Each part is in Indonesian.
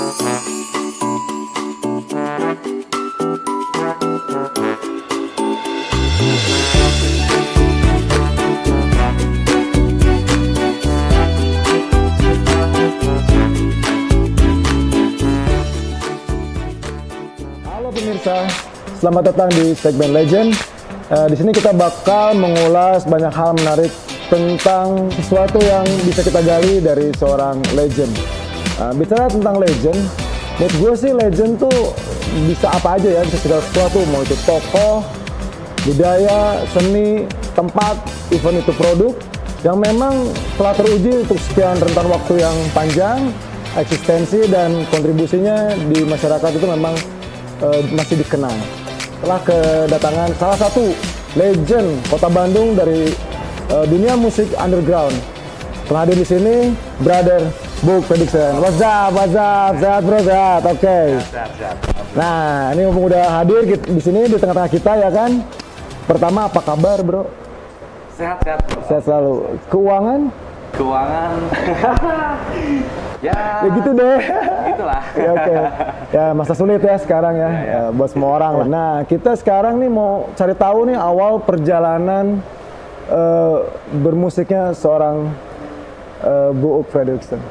Pemirsa, selamat datang di segmen Legend. Di sini kita bakal mengulas banyak hal menarik tentang sesuatu yang bisa kita gali dari seorang legend. Bicara tentang legend, menurut gue sih legend tuh bisa apa aja ya, bisa segala sesuatu, mau itu tokoh, budaya, seni, tempat, even itu produk yang memang telah teruji untuk sekian rentan waktu yang panjang, eksistensi dan kontribusinya di masyarakat itu memang masih dikenal. Telah kedatangan salah satu legend Kota Bandung dari dunia musik underground. Telah hadir di sini, Brother Book Fredrickson. What's up? Sehat bro, sehat. Oke. Sehat. Nah, ini mumpung udah hadir di sini di tengah-tengah kita ya kan. Pertama, apa kabar bro? Sehat. Sehat selalu. Keuangan? Ya gitu deh. Gitulah. Ya, oke. Ya masa sulit ya sekarang ya. Buat semua orang. Nah, kita sekarang nih mau cari tahu nih awal perjalanan bermusiknya seorang Book Fredrickson.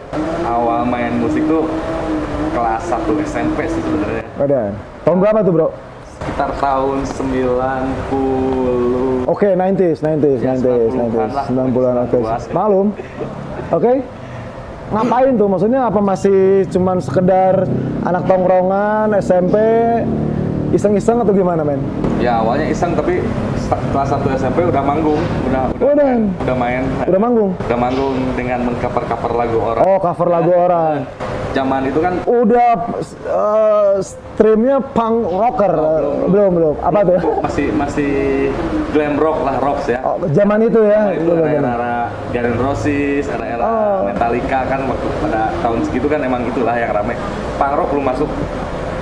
Awal main musik tuh kelas 1 SMP sih sebenarnya. Ada. Tahun berapa tuh bro? Sekitar tahun 90. Oke, 90s. Ya, 90-an, oke. 90-an. Malum. Oke. Ngapain tuh? Maksudnya apa masih cuman sekedar anak tongkrongan SMP iseng-iseng atau gimana men? Ya awalnya iseng tapi kelas 1 SMP udah manggung, udah main. Udah manggung? Udah manggung dengan meng-cover lagu orang. Oh, cover lagu orang. Zaman itu kan Udah streamnya punk rocker? Belum. Apa tuh? masih glam rock lah, rocks ya. Oh, zaman itu ya? Itu era-era Guns N' Roses, era-era Metallica kan waktu pada tahun segitu kan emang itulah yang rame. Punk rock belum masuk.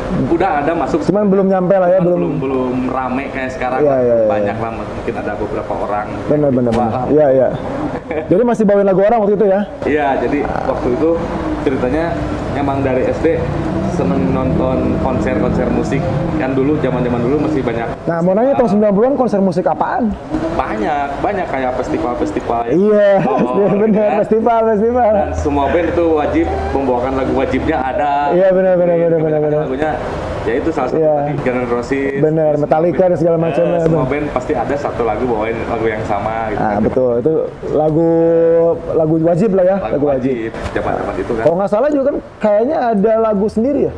Udah ada masuk. Cuman belum nyampe lah ya, belum rame kayak sekarang. Iya. Banyak lah, mungkin ada beberapa orang. Bener. Iya. Jadi masih bawain lagu orang waktu itu ya? Iya, jadi waktu itu ceritanya emang dari SD seneng nonton konser musik. Kan dulu zaman dulu masih banyak. Nah, mau nanya tahun 90-an konser musik apaan? Banyak kayak festival-festival ya. Iya, bener, kan? festival. Dan semua band itu wajib membawakan lagu wajibnya ada. Iya, bener. Lagunya ya itu salah satu tadi Guns N' Roses. Bener, Metallica dan segala macamnya. Semua band pasti ada satu lagu bawain lagu yang sama gitu. Ah, betul. Itu lagu wajib lah ya, lagu wajib. Zaman itu kan. Kalau nggak salah juga kan kayaknya ada lagu sendiri ya?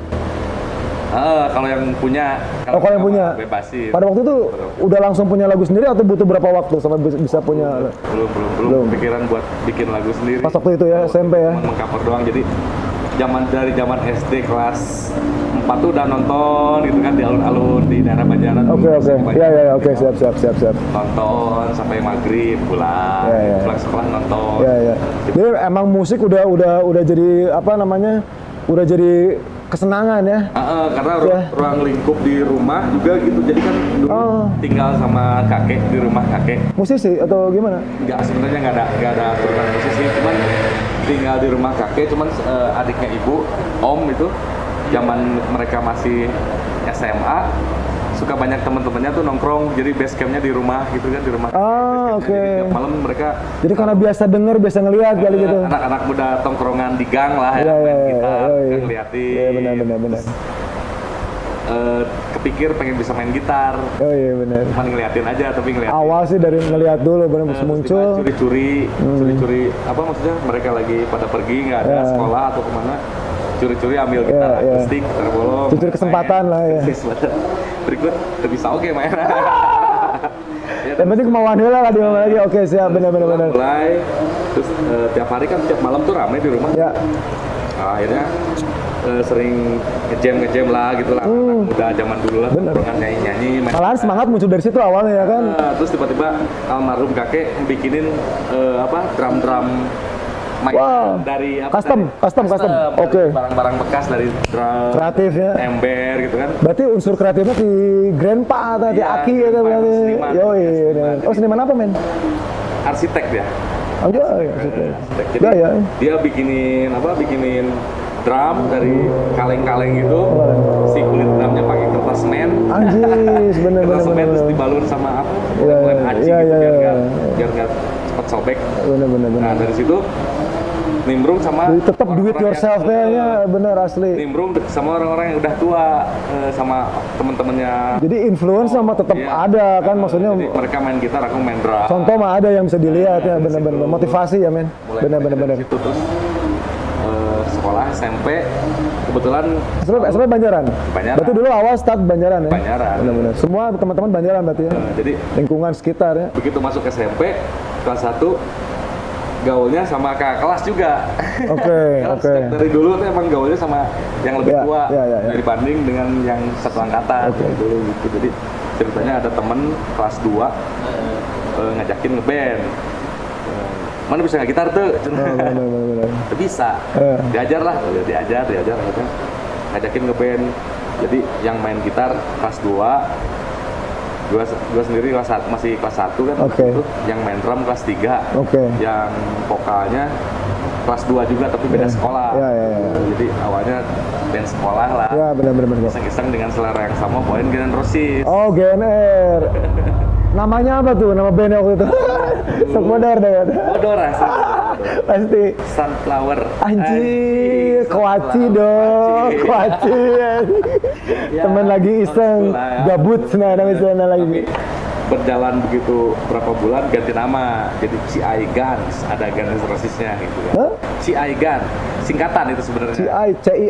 Kalau yang punya, Kalau yang punya, bebasin. pada waktu itu udah langsung punya lagu sendiri atau butuh berapa waktu sampai bisa punya? Belum pikiran buat bikin lagu sendiri. Pas waktu itu ya, SMP ya? Meng-cover doang, jadi dari zaman SD kelas 4 tuh udah nonton gitu kan di alun-alun di daerah Banjaran. Oke. Iya, oke, siap. Nonton sampai maghrib pulang, pulang sekolah nonton. Iya. Jadi emang musik udah jadi apa namanya? Udah jadi kesenangan ya? Karena ruang lingkup di rumah juga gitu, jadi kan dulu tinggal sama kakek di rumah kakek. Musisi atau gimana? Enggak, sebenarnya nggak ada turunan musisi, cuman tinggal di rumah kakek, cuman adiknya ibu, om itu zaman mereka masih SMA suka banyak teman-temannya tuh nongkrong, jadi base campnya di rumah gitu kan, di rumah. Oke. Tiap malam mereka. Jadi karena biasa denger, biasa ngelihat kali gitu. Anak-anak muda tongkrongan di gang lah ya, main gitar, ngeliatin. Iya benar. Kepikir pengen bisa main gitar. Oh iya benar. Cuman ngeliatin aja, tapi ngeliatin. Awal sih dari ngelihat dulu, benar muncul. Curi-curi, apa maksudnya? Mereka lagi pada pergi, nggak ada sekolah atau kemana. Curi-curi ambil gitar akustik, gitar bolong. Curi kesempatan lah ya. Berikut bisa oke main. Yang penting kemauan heula lah di mana lagi. Oke, siap, benar. Mulai terus tiap hari kan tiap malam tuh ramai di rumah. Ya. Nah, akhirnya sering ngejam lah gitu lah. Anak muda zaman dulu lah. Dengan nyanyi. Malahan semangat muncul dari situ awalnya ya kan. Terus tiba-tiba almarhum kakek bikinin drum dari custom. Oke. Barang-barang bekas dari drum. Kreatif ya. Ember gitu kan. Berarti unsur kreatifnya di grandpa atau di Aki ya kan berarti. Oh, seniman apa men? Arsitek dia. Oh iya, arsitek. Jadi dia bikinin drum dari kaleng-kaleng gitu. Si kulit drumnya pakai kertas men. Anjis, bener. Kertas men terus dibalur sama apa? Iya, Kulit aci iya, gitu, iya. biar nggak cepet sobek. Bener. Nah dari situ nimbrung sama Tetap do it orang-orang yourself ya, bener asli. nimbrung sama orang-orang yang udah tua, sama temen-temennya. Jadi influence sama tetap Iya. ada kan, maksudnya Jadi mereka main gitar, aku main drum. contoh mah ada yang bisa dilihat ya, Dari bener-bener situ motivasi ya men, Mulai bener. dari situ terus sekolah SMP kebetulan SMP Banjaran. Banjaran. Berarti dulu awal start Banjaran ya. Banjaran. Bener. Semua teman-teman Banjaran berarti ya. jadi Lingkungan sekitar ya. begitu masuk SMP kelas 1 gaulnya sama kakak kelas juga. Oke. Karena dari dulu tuh emang gaulnya sama yang lebih Ya, tua ya. dibanding dengan yang satu angkatan dulu gitu. Jadi ceritanya ada temen kelas 2 ngajakin ngeband. Mana bisa nggak gitar tuh? Bener. Tuh bisa. Diajar lah, diajar. Ngajakin ngeband. Jadi yang main gitar kelas 2, gua sendiri masih kelas 1 kan. Oke. Itu yang main drum kelas 3. Oke. Yang vokalnya kelas 2 juga tapi beda sekolah. Ya. Jadi awalnya band sekolah lah. Ya bener. Iseng-iseng dengan selera yang sama bawain Guns N' Roses. Oh GNR. Namanya apa tuh? Nama bandnya waktu itu? Sok modar deh. Bodoh rasa. Pasti. Sunflower. Anjir, kuaci Sunflower. dong, kuaci. Ya, Temen lagi iseng, lah ya. gabut, namanya lagi. Berjalan begitu berapa bulan ganti nama jadi CI Guns, ada Guns N' Roses-nya gitu ya. Hah? CI Gun, singkatan itu sebenarnya. CI CI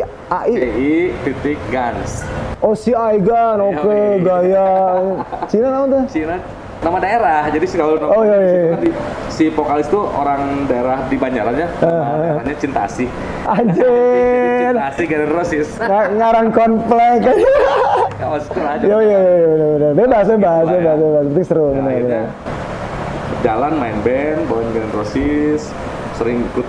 Guns. Oh CI Gun, oke Yoi. gaya. Cina naon tuh? Cina nama daerah. Jadi kalau Oh, iya. di situ kan si vokalis tuh orang daerah di Banjaran ya. Nama daerahnya Cintasi. Anjir, Cintasi Guns N' Roses. ngarang komplek. Kaos aja. Yo, bener. Bebas, penting seru. Nah, akhirnya Bener. jalan main band, bawain Guns N' Roses, sering ikut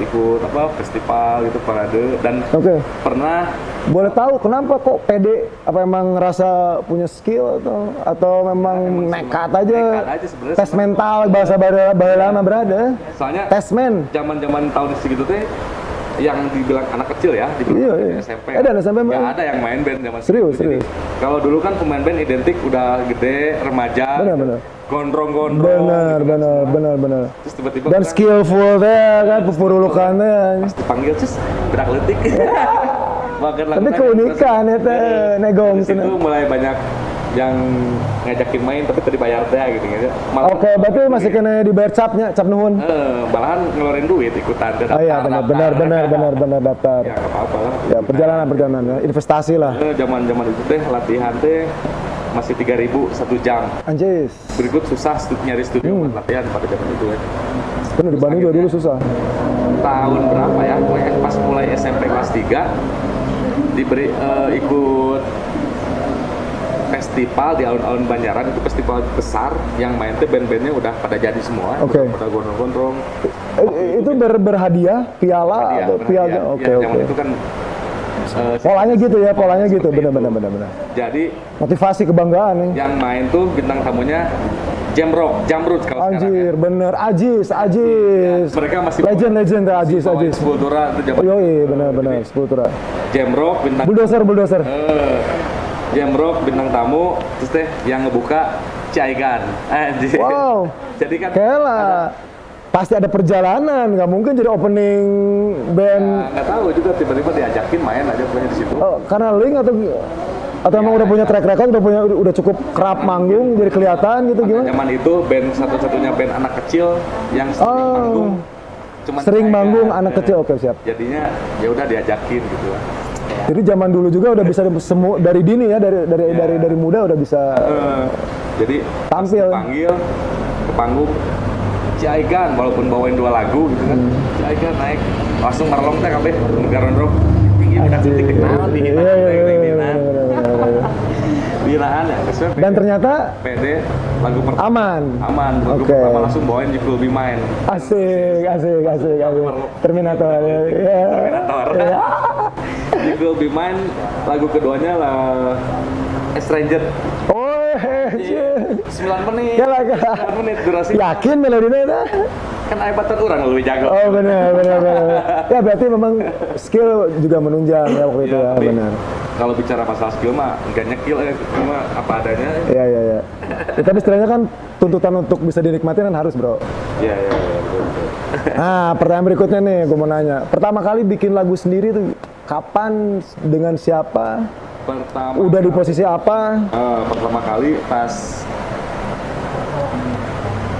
festival gitu, parade, dan Oke. pernah Boleh tahu kenapa kok pede? Apa emang ngerasa punya skill atau memang nekat aja? nekat aja sebenarnya. Tes mental bahasa lama berada. Soalnya Tes men. zaman tahun segitu teh yang dibilang anak kecil ya, dibilang Iya. SMP. Ada SMP Nggak mah. ada yang main band zaman Serius, segitu. Jadi, serius. kalau dulu kan pemain band identik udah gede, remaja, Benar. gondrong-gondrong. Benar. Terus tiba-tiba Dan kan skillful teh kan, pupurulukannya. pas dipanggil terus berak letik. Tapi keunikan ya teh, negong Di situ cenah. mulai banyak yang ngajakin main tapi tadi bayar teh gitu. Malah, Oke, berarti masih kena dibayar cap nuhun. malahan ngeluarin duit ikutan ke Oh iya, daftar. benar daftar. Ya nggak apa-apa lah. Ya, perjalanan ya. Investasi lah. Zaman itu teh latihan teh masih 3.000 1 jam. Anjis. Berikut susah nyari studio buat latihan pada zaman itu ya. Bener di Bandung juga dulu susah. Tahun berapa ya? Pas mulai SMP kelas 3 diberi ikut festival di alun-alun Banjaran, itu festival besar yang main tuh band-bandnya udah pada jadi semua. Oke. Pada gondrong-gondrong. Itu berhadiah piala atau piala? Oke. Zaman itu kan Polanya gitu, benar. jadi Motivasi kebanggaan nih. yang main tuh bintang tamunya Jamrock, Jamrut kalau sekarang ya. Anjir, bener. Ajis. Mereka masih Legend Ajis. Sepultura itu zaman Oh iya, benar. Sepultura. Jamrock bintang Bulldozer. Jamrock bintang tamu, terus teh yang ngebuka Ciaigan. Anjir. Wow. Jadi kan Kela. Pasti ada perjalanan, nggak mungkin jadi opening band. nggak tahu juga tiba-tiba diajakin main aja pokoknya di situ. Oh, karena link atau emang udah punya track record, udah cukup kerap manggung, jadi kelihatan gitu gimana? Zaman itu band satu-satunya band anak kecil yang sering manggung. Cuman Sering Ciaigan. manggung anak kecil, oke siap. Jadinya ya udah diajakin gitu lah. Jadi zaman dulu juga udah bisa dari dini ya, dari muda udah bisa Jadi tampil. panggil ke panggung Ciaigan walaupun bawain 2 lagu gitu kan. Ciaigan naik langsung merlong teh kabeh garondrong. Tinggi udah ketik naon di binaan ya. Dan ternyata PD lagu pertama aman. lagu Oke. pertama langsung bawain You Will Be Mine. Asik. Terminator. Ya. Terminator. You Will Be Mine, lagu keduanya lah A Stranger. Oh, 9 menit. Gila. 9 menit durasi. Yakin melodinya itu? kan aibatan orang lebih jago. Oh benar. Ya berarti memang skill juga menunjang ya waktu itu ya, tapi benar. kalau bicara masalah skill mah enggak nyekil ya, cuma apa adanya. Iya. Ya, tapi setidaknya kan tuntutan untuk bisa dinikmati kan harus bro. Iya, betul. Nah pertanyaan berikutnya nih gue mau nanya. Pertama kali bikin lagu sendiri tuh kapan, dengan siapa, udah di posisi apa? Pertama kali pas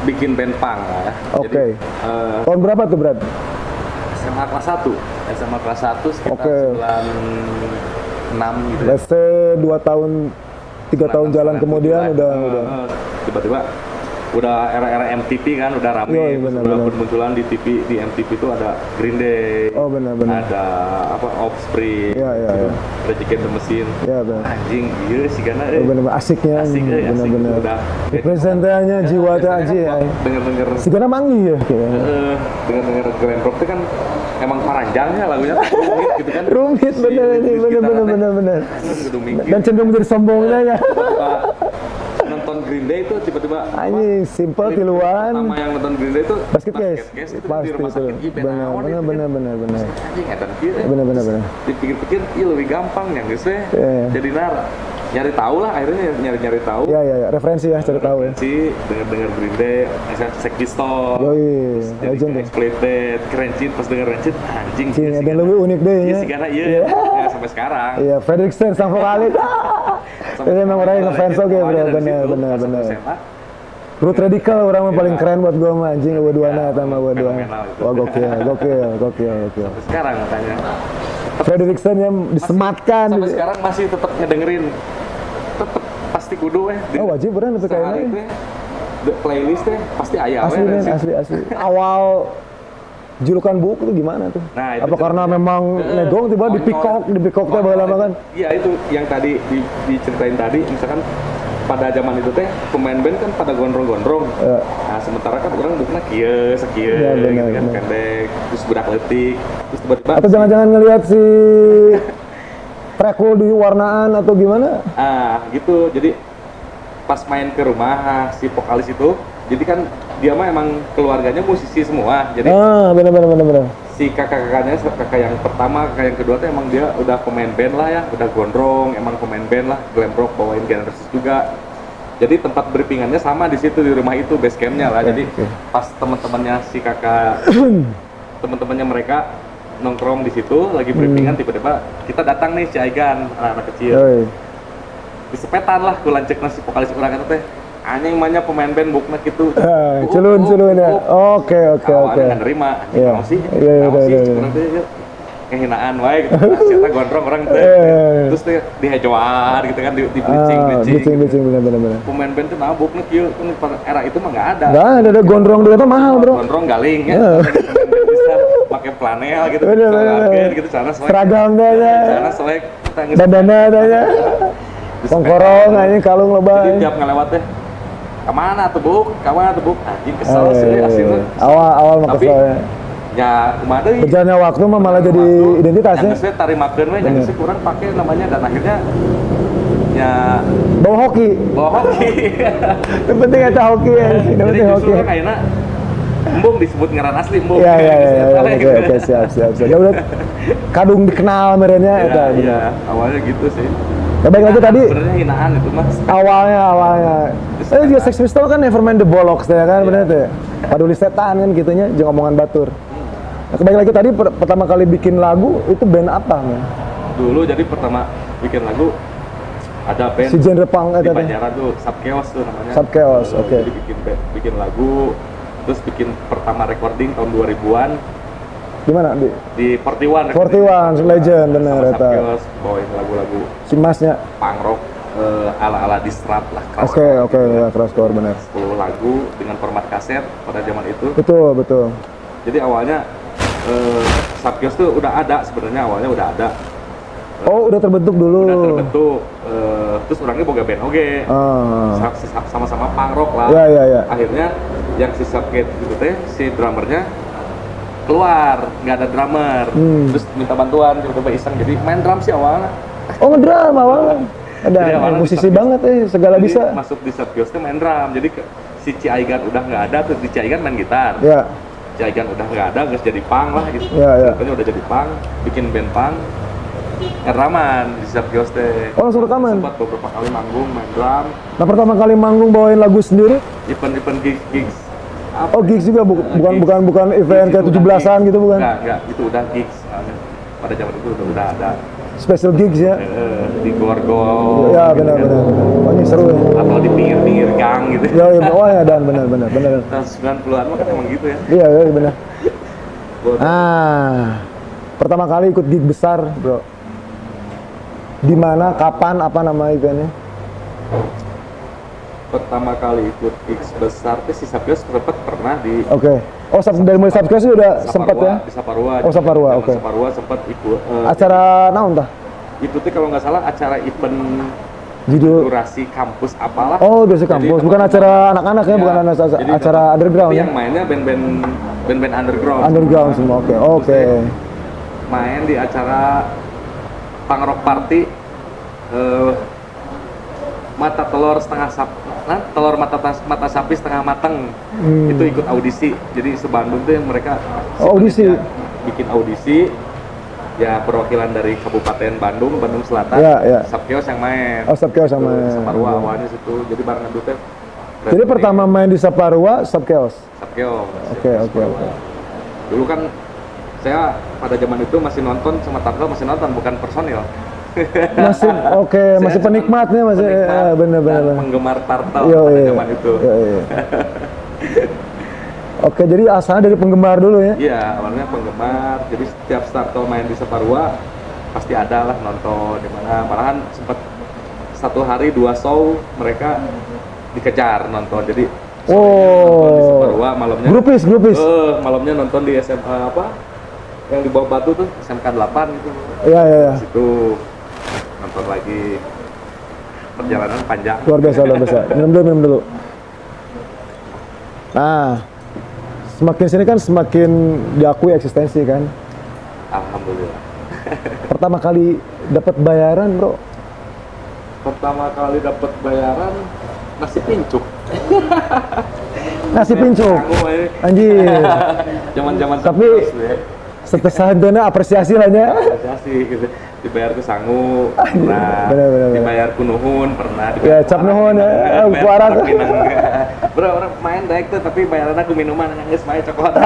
bikin band punk ya. Oke. Jadi, Tahun berapa tuh Brad? SMA kelas 1. SMA kelas 1 sekitar Oke. 96 gitu ya. Let's say 2 tahun, 3 tahun jalan kemudian udah. Tiba-tiba udah era-era MTV kan udah rame, Iya, terus benar. udah bermunculan di TV, di MTV itu ada Green Day, Oh benar. ada apa Offspring, Iya. Rage Against the Machine. Ya benar. Anjing, iya sih karena Benar asiknya, asik benar. udah Representasinya jiwa teh aja ya. denger Si gana manggih ya. kayaknya. denger glam rock itu kan emang paranjangnya lagunya rumit gitu kan. Rumit bener ini, bener. Kudu mikir. Dan cenderung menjadi sombongnya ya. Nonton Green Day itu tiba-tiba Anjing, simple klip tiluan. pertama yang nonton Green Day itu Basket case. itu di Pasti rumah itu. sakit. Ih, band naon ya, Bener. anjing edan kieu. Bener. Dipikir-pikir iya lebih gampang yang geus we. Iya. Jadi nyari tahu lah, akhirnya nyari tahu. Ya, referensi ya, cari tahu ya. Denger Green Day, Sex Pistols. Yoi, Jadi legend deh. Exploited, keren Cid, pas denger Rancid, anjing Sih, ada yang lebih unik deh Iya ya. sih karena iya, Iya. ya, sampai sekarang. Iya, Fredrickson sang vokalis. Ini memang orang yang ngefans oke bro, bener. Root Radical orang yang paling keren buat gue mah anjing dua-duanya sama dua-duanya. fenomenal itu. Wah gokil. Sampai sekarang katanya. Fredrickson yang disematkan. Sampai sekarang masih tetap ngedengerin. Tetap pasti kudu Oh wajib bener itu Sehari kayaknya. teh, the playlist teh pasti aya Asli men, asli. Awal julukan buku tuh gimana tuh? Nah, itu apa karena memang negong tiba di pikok teh lama kan? Iya itu yang tadi diceritain tadi, misalkan pada zaman itu teh pemain band kan pada gondrong-gondrong. Nah sementara kan orang bukannya kieu, sakieu, Ya, bener, gitu kan bener. pendek, terus budak leutik, terus tiba-tiba Atau jangan-jangan ngelihat si Trekul di warnaan atau gimana? gitu. Jadi pas main ke rumah si vokalis itu, jadi kan dia mah emang keluarganya musisi semua. Jadi Bener. si kakak-kakaknya, kakak yang pertama, kakak yang kedua tuh emang dia udah pemain band lah ya, udah gondrong, emang pemain band lah, glam rock, bawain Genesis juga. Jadi tempat briefing-annya sama di situ, di rumah itu, base camp-nya lah. Jadi pas teman-temannya si kakak, teman-temannya mereka nongkrong di situ, lagi briefingan, tiba-tiba kita datang nih si Aigan, anak-anak kecil. Disepetan lah, ku lancek nasi vokalis orang itu teh. Anjing mahnya pemain band bukna gitu. Culun ya. Oke. Awalnya nggak nerima. Iya. Naon sih? Iya. Kurang teh ya. Kehinaan wae gitu. Siapa gondrong orang teh. Terus teh dihejoan gitu kan, di bleaching. Bleaching bener. Pemain band tuh mabuk nih kieu. Kan pada era itu mah nggak ada. Nggak ada gondrong juga tuh mahal bro. Gondrong galing ya. Bisa pakai flanel gitu. Bener. Gitu celana selek. Seragamnya ya. Celana selek. Bandana adanya. Pongkorong aja kalung Jadi lebay. tiap ngelewat teh kemana tuh buk, anjing kesel sih aslinya. Awal mah Tapi keselnya. ya kumaha deui. Berjalannya waktu mah malah jadi identitasnya. Yang geus tarimakeun we, yang geus kurang pakai namanya, dan akhirnya ya Bawa hoki. bawa hoki. Yang penting eta hoki ya. Yang Jadi penting hoki. justru kan kayaknya embung disebut ngaran asli embung. Iya. Oke, siap. Ya udah kadung dikenal merenya eta. Iya, awalnya gitu sih. Ya baik lagi tadi Sebenarnya hinaan itu mas. awalnya. Juga Sex Pistols kan Nevermind the Bollocks ya kan bener tuh. Paduli setan kan gitunya jeung omongan batur. Nah, kembali lagi tadi pertama kali bikin lagu itu band apa man? Dulu jadi pertama bikin lagu ada band Si genre punk di eta teh. Banjaran tuh, Sub Chaos tuh namanya. Sub Chaos, oke. Jadi bikin lagu, terus bikin pertama recording tahun 2000-an Gimana di 41 Legend bener sama Sub eta. Chaos, bawain lagu-lagu Si Masnya. punk rock ala-ala Distrap lah, keras. Oke, ya, crossover bener. 10 lagu dengan format kaset pada zaman itu. Betul. Jadi awalnya Sub Chaos tuh udah ada sebenarnya, awalnya udah ada. Oh, udah terbentuk dulu. Udah terbentuk, terus orangnya boga band oge. Sama-sama punk rock lah. Ya. Akhirnya yang si Sub Chaos itu teh, si drummernya keluar, nggak ada drummer. Terus minta bantuan, coba iseng, jadi main drum sih awalnya. Oh, ngedrum awalnya. Jadi Ada awalnya musisi di Sub banget segala Jadi bisa. masuk di Sub Chaos tuh main drum, jadi si Ci Aigan udah nggak ada, terus di Ci Aigan main gitar. Ya. Jaigan udah nggak ada, nggak jadi pang lah gitu. Iya, iya. Pokoknya udah jadi pang, bikin band pang. Rekaman di Sapkios teh. Oh, langsung rekaman? Sempat beberapa kali manggung, main drum, Nah, pertama kali manggung bawain lagu sendiri? event gigs. Oh, gigs juga bukan event kayak 17-an gitu bukan? Enggak, itu udah gigs. Pada zaman itu udah ada Special gigs ya? di gor-gor. Ya, benar. Oh, ini seru ya. Atau di pinggir-pinggir gang gitu. Ya, oh ya, dan benar. Tahun 90-an mah kan emang gitu ya. Iya, benar. Pertama kali ikut gig besar, bro. Di mana, kapan, apa nama eventnya? Pertama kali ikut gigs besar tuh si Sapkios pernah di Oke. Oh, dari mulai Sapkios udah sempat ya? Di Saparua. Oh, Saparua, Zaman oke. Saparua sempat ikut. Acara naon tah? Itu tuh kalau nggak salah acara event Judul. durasi kampus apalah. Oh, durasi kampus. Bukan acara anak-anak ya, bukan Jadi acara underground tapi ya? yang mainnya band-band underground. Underground semua, oke. Main di acara punk rock party mata telur setengah telur mata sapi setengah matang. Itu ikut audisi. Jadi se-Bandung tuh yang mereka Audisi. bikin audisi. Ya perwakilan dari Kabupaten Bandung Selatan. Ya. Sapkios yang main. Oh, Sapkios sama. Saparua awalnya situ. Jadi barengan dulu teh. Jadi pertama main di Saparua, Sapkios. Sapkios. Oke. Dulu kan saya pada zaman itu masih nonton sama Tartel, masih nonton bukan personil. Masih masih penikmatnya masih benar. Penggemar Tartel Iya, pada iya. zaman itu. Iya. Oke, jadi asalnya dari penggemar dulu ya? Iya, awalnya penggemar. Jadi setiap Tartel main di Saparua pasti ada lah nonton di mana. Malahan sempat satu hari 2 show mereka dikejar nonton. Jadi nonton di Saparua malamnya. Grupis. Malamnya nonton di SMA apa? Yang di bawah batu tuh SMK 8 gitu. Iya. Situ nonton lagi. Perjalanan panjang. Luar biasa. Minum dulu. Nah, semakin sini kan semakin diakui eksistensi kan. Alhamdulillah. Pertama kali dapat bayaran, bro. Pertama kali dapat bayaran nasi pincuk. Nasi pincuk. Anjir. Zaman-zaman Tapi setelah apresiasi lah ya. apresiasi gitu. Dibayar ku sangu, pernah. Bener. Dibayar ku nuhun, pernah. Ya, cap nuhun ya. Kuarak. Bro, orang main daek tuh tapi bayaran aku minuman geus bae coklat.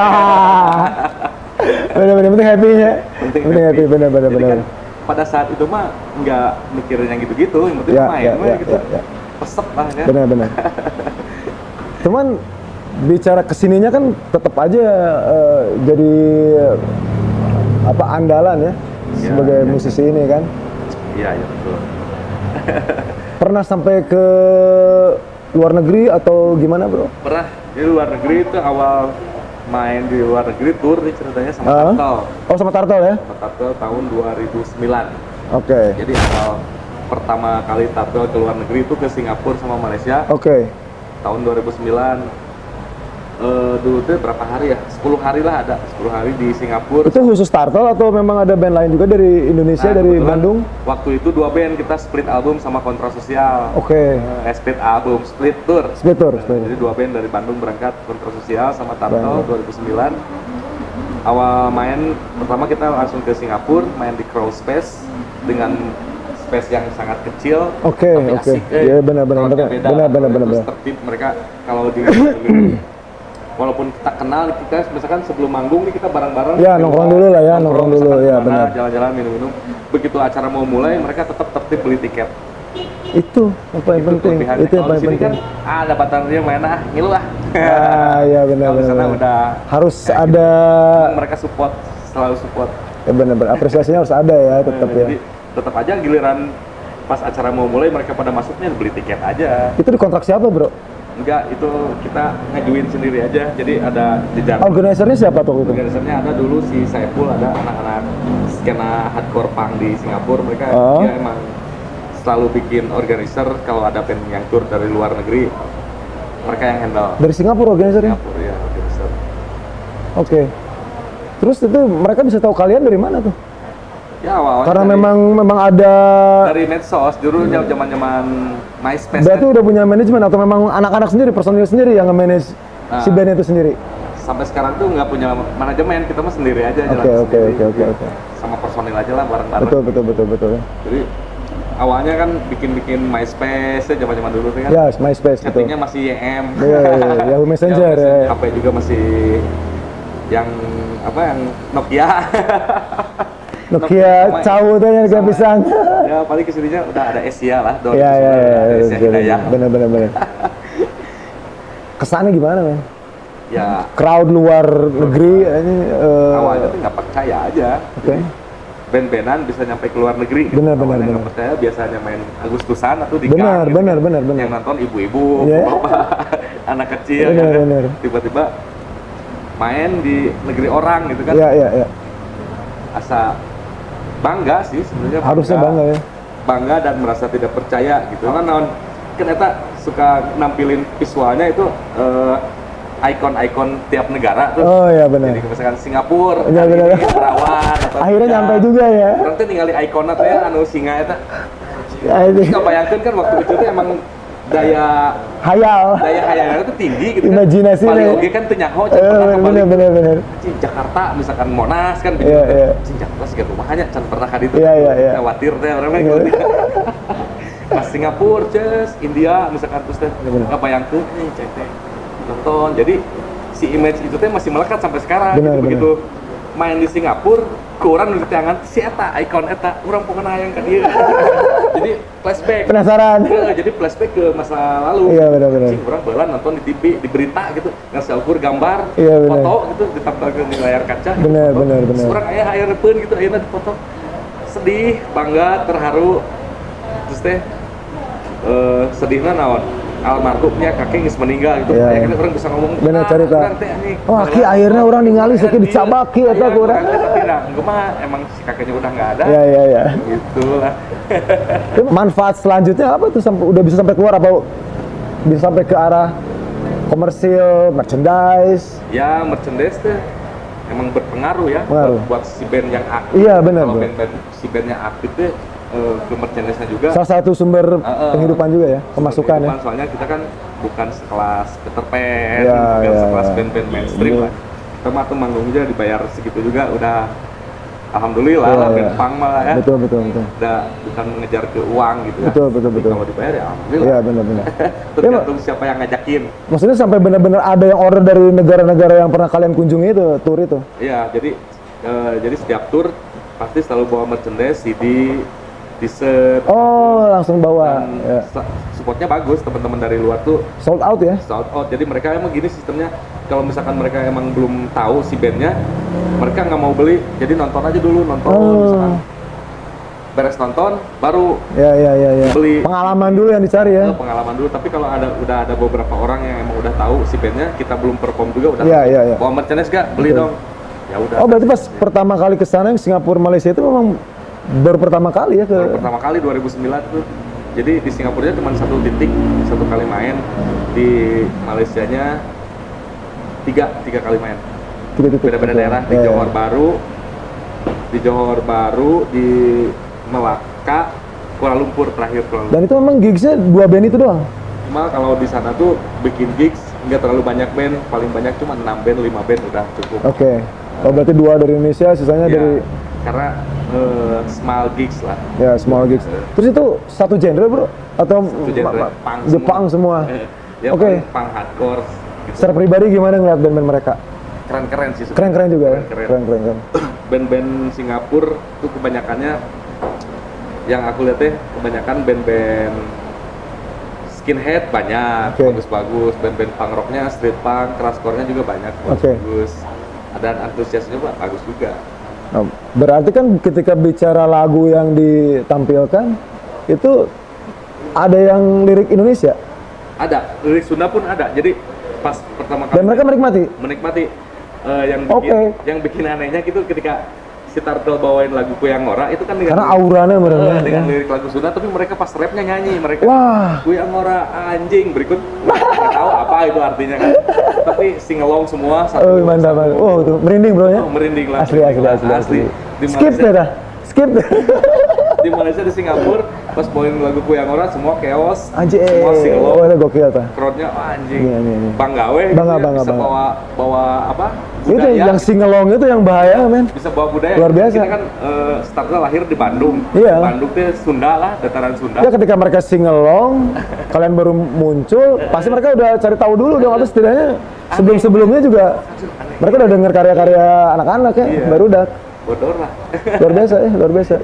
Bener, penting happy-nya. Penting happy, bener. Jadi kan pada saat itu mah nggak mikirin yang gitu-gitu, yang penting main gitu. Pesep lah ya. Bener. Cuman bicara kesininya kan tetap aja jadi andalan ya sebagai musisi ini kan. Iya betul. Pernah sampai ke luar negeri atau gimana, bro? Pernah di luar negeri itu awal main di luar negeri tour nih ceritanya sama Tartel. Oh, sama Tartel ya? Sama Tartel tahun 2009. Oke. Jadi awal pertama kali Tartel ke luar negeri itu ke Singapura sama Malaysia. Oke. Tahun 2009. Dulu tuh berapa hari ya? 10 hari lah ada. 10 hari di Singapura. Itu khusus Tartel atau memang ada band lain juga dari Indonesia, dari Bandung? Waktu itu 2 band kita split album sama Kontra Sosial. Oke. Split album, split tour. Split tour. Jadi 2 band dari Bandung berangkat Kontra Sosial sama Tartel 2009. Awal main pertama kita langsung ke Singapura, main di Crow Space dengan space yang sangat kecil. Oke. Asik, Iya, benar. Terus tertib mereka kalau di walaupun kita kenal, kita misalkan sebelum manggung nih kita bareng-bareng. Ya, nongkrong dulu lah ya, nongkrong dulu ya, benar. Jalan-jalan, minum-minum. Begitu acara mau mulai, mereka tetap tertib beli tiket. Itu apa yang penting? Itu yang paling penting. Kan, dapatan dia main ngilu lah. Iya benar. Kalau di sana udah harus ada. Gitu. Mereka selalu support. Ya benar. Apresiasinya harus ada ya, tetap ya. Jadi tetap aja giliran pas acara mau mulai mereka pada masuknya beli tiket aja. Itu dikontrak siapa, bro? Enggak, itu kita ngajuin sendiri aja. Jadi ada jejak. Organisernya siapa tuh itu? Organisernya ada dulu si Saiful, ada anak-anak skena hardcore punk di Singapura. Mereka dia emang selalu bikin organizer kalau ada band yang tour dari luar negeri. Mereka yang handle. Dari Singapura organisernya? Singapura ya, organizer. Oke. Terus itu mereka bisa tahu kalian dari mana tuh? Ya awal-awal karena memang ada dari medsos dulu zaman-zaman MySpace. Berarti udah punya manajemen atau memang anak-anak sendiri, personil sendiri yang nge-manage si band itu sendiri? sampai sekarang tuh nggak punya manajemen, kita mah sendiri aja jalan Oke. sendiri. Sama personil aja lah bareng-bareng. Betul. Jadi awalnya kan bikin MySpace ya zaman-zaman dulu tuh kan. Ya, MySpace betul. Chattingnya masih YM. Iya, Yahoo Messenger ya. HP juga masih yang apa yang Nokia. Nokia cawu tuh yang kayak pisang. Ya paling kesininya udah ada Asia lah. Iya. Asia Hidayah. Bener. Kesannya gimana, men? Ya Crowd luar negeri ini awalnya tuh nggak percaya aja. Oke. Band-bandan bisa nyampe ke luar negeri. Benar. Nggak percaya, biasanya main Agustusan atau di Benar. Yang nonton ibu-ibu, Yeah. bapak, anak kecil. Benar. Tiba-tiba main di negeri orang gitu kan. Iya. Asa bangga sih sebenarnya. Harusnya bangga ya. Bangga dan merasa tidak percaya gitu. Kan ternyata suka nampilin visualnya itu ikon-ikon tiap negara tuh. Oh iya benar. Jadi misalkan Singapura, Iya, benar. Perawan atau Akhirnya nyampe juga ya. Orang tuh ningali ikonnya tuh ya anu singa eta. Ya, ini. Nggak bayangkan kan waktu itu tuh emang daya hayalnya tuh tinggi gitu kan. Imajinasi Paling nih. oke kan tuh nyaho can pernah kembali. Bener. Cing Jakarta misalkan Monas kan Iya, iya. Cing Jakarta sih rumahnya can pernah ka ditu. Iya. Khawatir teh orang mah gitu. Pas Singapura, India misalkan terus teh Bener. nggak bayangkan cek teh nonton. Jadi si image itu teh masih melekat sampai sekarang. Bener. Begitu main di Singapura, kurang di tangan si eta ikon eta urang pokoknya hayang ka dieu. Jadi flashback. Penasaran. Jadi flashback ke masa lalu. Iya benar. Cing urang baheula nonton di TV, di berita gitu, ngasih ukur gambar, Iya, bener. foto gitu ditampilkeun di layar kaca. Gitu, Bener. Terus urang aya hayeureupkeun gitu ayeuna di foto. Sedih, bangga, terharu. Terus teh sedihna naon? Almarhumnya kakek geus meninggal gitu. Iya. Akhirnya orang bisa ngomong. Bener cerita. Urang teh anjing. Oh, aki akhirnya orang ningali sakit dicabaki eta ku urang. Tapi nah, gue mah emang si kakeknya udah nggak ada. Iya. Gitu lah. Tapi manfaat selanjutnya apa tuh udah bisa sampai keluar apa bisa sampai ke arah komersil, merchandise? Ya merchandise tuh emang berpengaruh ya Pengaruh. buat si band yang aktif. Iya, benar, Kalau bro. band si bandnya aktif tuh ke merchandise-nya juga. Salah satu sumber penghidupan juga ya, pemasukan ya. Kehidupan, soalnya kita kan bukan sekelas Peter Pan, Iya, bukan iya, sekelas iya. band-band mainstream Iya. lah. Kita mah tuh manggungnya dibayar segitu juga udah alhamdulillah Iya, lah, iya. band punk malah ya. Betul. Udah bukan mengejar ke uang gitu ya. Betul. Tapi kalau dibayar ya alhamdulillah. Iya benar. Tergantung siapa yang ngajakin. Maksudnya sampai benar-benar ada yang order dari negara-negara yang pernah kalian kunjungi itu, tour itu. Iya, jadi setiap tour pasti selalu bawa merchandise, CD, t-shirt. Oh, langsung bawa. Dan Ya. supportnya bagus, teman-teman dari luar tuh Sold out ya? sold out. Jadi mereka emang gini sistemnya, kalau misalkan mereka emang belum tahu si bandnya, mereka nggak mau beli, jadi nonton aja dulu, misalkan beres nonton baru Ya. beli. Pengalaman dulu yang dicari ya. Pengalaman dulu. Tapi kalau udah ada beberapa orang yang emang udah tahu si bandnya, kita belum perform juga udah. Iya. Bawa merchandise gak? Beli Betul. dong. Ya udah. Oh, berarti pas pertama kali ke sana Singapura Malaysia itu memang baru pertama kali ya ke Baru pertama kali 2009 tuh. Jadi di Singapura cuma satu titik, satu kali main. Di Malaysianya tiga kali main. titik. Beda-beda daerah. Di Ya. Johor Baru, di Melaka, Kuala Lumpur terakhir Kuala Lumpur. Dan itu memang gigsnya 2 band itu doang. Cuma kalau di sana tuh bikin gigs nggak terlalu banyak band, paling banyak cuma 6 band, 5 band udah cukup. Oke. Oh, berarti 2 dari Indonesia, sisanya Ya, dari karena small gigs lah. ya small gigs. Terus itu satu genre, Bro? Atau Itu genre punk Jepang semua? Ya Oke. punk hardcore gitu. Secara pribadi gimana ngeliat band-band mereka? Keren-keren sih. Keren-keren juga ya? Keren. Keren. Band-band Singapura tuh kebanyakannya yang aku lihat kebanyakan band-band skinhead banyak, Oke. bagus-bagus. Band-band punk rocknya, street punk, thrashcore-nya juga banyak, Oke. bagus. Dan antusiasnya juga bagus juga. Nah, berarti kan ketika bicara lagu yang ditampilkan itu ada yang lirik Indonesia Ada, lirik Sunda pun ada. Jadi pas pertama kali dan mereka menikmati yang bikin anehnya gitu ketika si Tartel bawain lagu Kuyang Ngora itu kan karena auranya mereka dengan lirik lagu Sunda, tapi mereka pas rapnya nyanyi mereka. Wah. Kuyang Ngora anjing berikut nggak tahu apa itu artinya kan. Tapi singelong semua satu. Oh, mantap. Oh, tuh merinding bro ya. Oh, merinding lah. Asli. Di Skip Malaysia. dah. Skip. Di Malaysia, di Singapura, pas bawain lagu Kuyang Ora semua chaos, Anjing, semua singelong, itu gokil tuh. crowdnya anjing, Ini. bangga weh, Bangga, gitu ya, bangga, bisa bangga. bawa apa? Itu Budaya, yang singelong itu yang bahaya, men. bisa bawa budaya. Luar biasa. Kita kan startnya lahir di Bandung. Iya. Bandung tuh Sunda lah, dataran Sunda. Ya ketika mereka singelong, kalian baru muncul, pasti mereka udah cari tahu dulu dong, atau setidaknya sebelum-sebelumnya juga mereka udah denger karya-karya anak-anak ya, Iya. baru udah Bodor lah. luar biasa ya, luar biasa.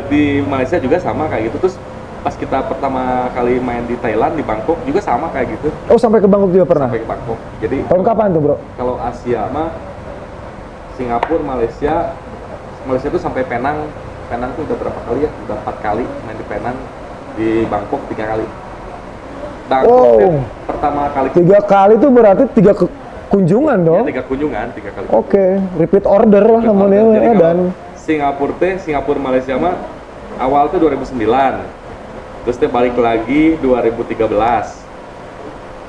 Di Malaysia juga sama kayak gitu. Terus pas kita pertama kali main di Thailand, di Bangkok juga sama kayak gitu. Oh, sampai ke Bangkok juga pernah? Sampai ke Bangkok. Jadi Tahun kapan tuh, bro? kalau Asia mah Singapura, Malaysia tuh sampai Penang. Penang tuh udah berapa kali ya? Udah 4 kali main di Penang. Di Bangkok 3 kali. Bangkok Wow. tuh pertama kali 3 kali tuh berarti 3 kunjungan ya, dong? 3 kunjungan, 3 kali. Oke, repeat order lah namanya Jadi ya, kalau dan Singapura Malaysia mah awal tuh 2009. Terus dia balik lagi 2013.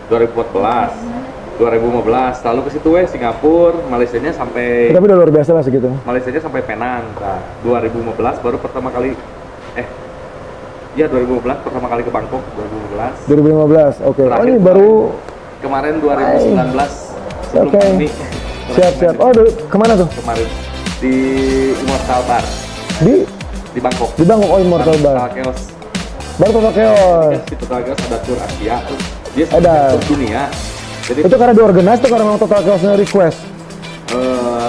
2014. 2015. Lalu ke situ Singapura, Malaysianya sampai tapi udah luar biasa lah segitu. Malaysianya sampai Penang. Nah, 2015 baru pertama kali 2015 pertama kali ke Bangkok 2015. 2015, oke. Oh, Terakhir ini baru kemarin 2019 sebelum Oke. pandemi. siap-siap. Oh, kemana tuh? Kemarin di Immortal Bar Di Bangkok. Bangkok, oh Immortal Bar. Total Chaos. Baru Total Chaos. Di Total Chaos ada tour Asia, terus dia Ada. tour dunia. Jadi Itu karena diorganize tuh karena memang Total Chaosnya request.